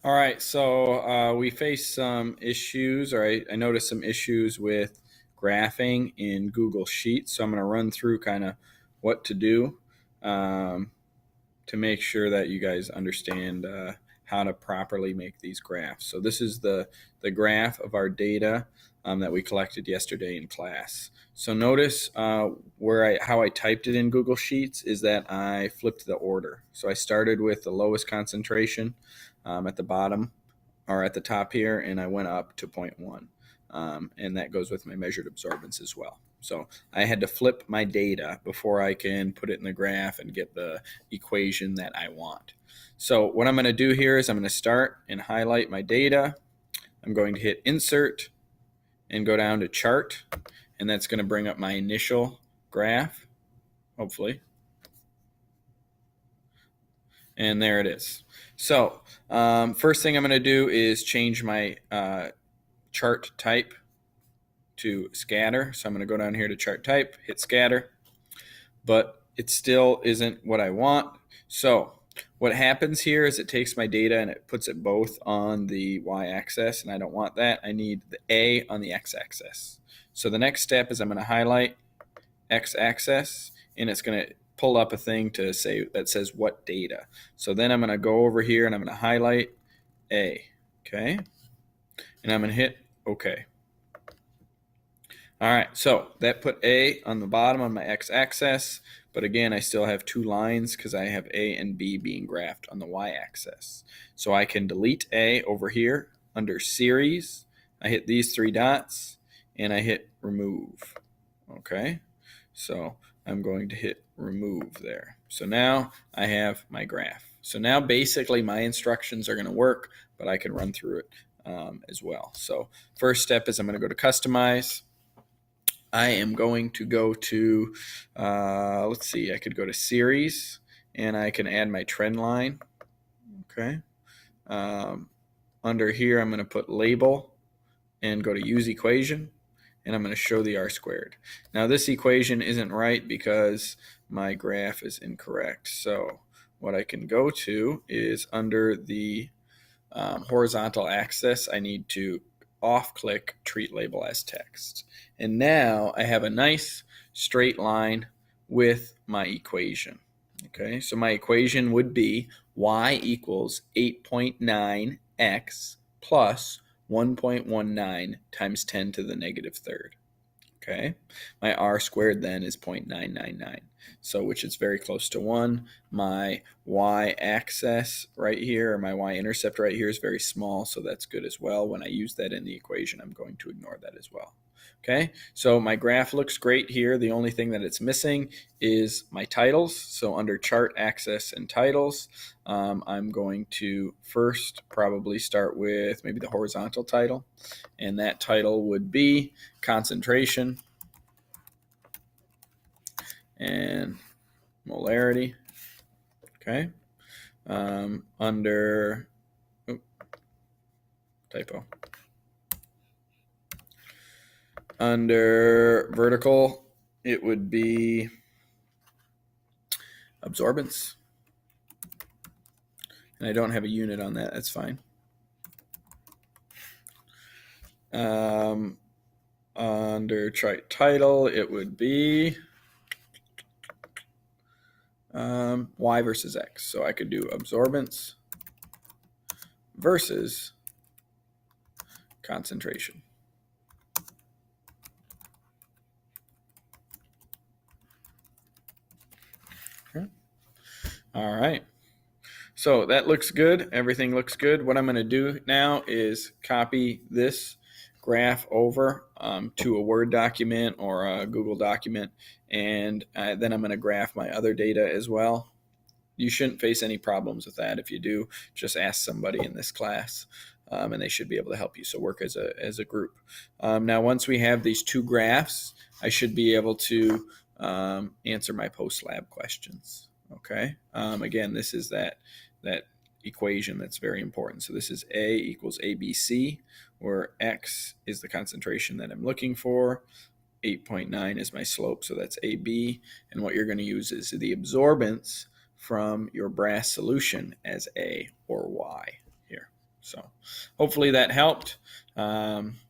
All right, so we faced some issues, or I noticed some issues with graphing in Google Sheets. So I'm going to run through kind of what to do um, to make sure that you guys understand how to properly make these graphs. So this is the graph of our data that we collected yesterday in class. So notice how I typed it in Google Sheets is that I flipped the order. So I started with the lowest concentration at the bottom or at the top here, and I went up to 0.1. And that goes with my measured absorbance as well. So I had to flip my data before I can put it in the graph and get the equation that I want. So what I'm going to do here is I'm going to start and highlight my data. I'm going to hit Insert and go down to Chart, and that's going to bring up my initial graph, hopefully. And there it is. So first thing I'm going to do is change my chart type to scatter. So I'm going to go down here to chart type, hit scatter, but it still isn't what I want. So what happens here is it takes my data and it puts it both on the y-axis, and I don't want that. I need the A on the x-axis. So the next step is I'm going to highlight x-axis, and it's going to pull up a thing to say that says what data. So then I'm going to go over here and I'm going to highlight A, okay? And I'm going to hit OK. All right, so that put A on the bottom on my x-axis, but again, I still have two lines because I have A and B being graphed on the y-axis. So I can delete A over here under Series. I hit these three dots, and I hit Remove. Okay, so I'm going to hit Remove there. So now I have my graph. So now basically my instructions are going to work, but I can run through it as well. So first step is I'm going to go to Customize. I am going to go to, let's see, I could go to Series, and I can add my trend line. Okay. Under here, I'm going to put Label and go to Use Equation, and I'm going to show the R squared. Now, this equation isn't right because my graph is incorrect. So what I can go to is under the horizontal axis, I need to off-click Treat Label as Text. And now I have a nice straight line with my equation. Okay, so my equation would be y equals 8.9x plus 1.19 times 10 to the negative third. Okay, my r squared then is 0.999, so which is very close to 1. My y-axis right here, or my y-intercept right here, is very small, so that's good as well. When I use that in the equation, I'm going to ignore that as well. Okay, so my graph looks great here. The only thing that it's missing is my titles. So under Chart, Axis, and Titles, I'm going to first probably start with maybe the horizontal title, and that title would be Concentration and Molarity. Okay, under typo. Under vertical, it would be absorbance. And I don't have a unit on that. That's fine. Under chart title, it would be y versus x. So I could do absorbance versus concentration. Okay. All right. So that looks good. Everything looks good. What I'm going to do now is copy this graph over to a Word document or a Google document, and then I'm going to graph my other data as well. You shouldn't face any problems with that. If you do, just ask somebody in this class, and they should be able to help you. So work as a group. Now, once we have these two graphs, I should be able to answer my post-lab questions. Okay. Again, this is that equation that's very important. So this is A equals ABC, where X is the concentration that I'm looking for. 8.9 is my slope, so that's AB. And what you're going to use is the absorbance from your brass solution as A or Y here. hopefully that helped.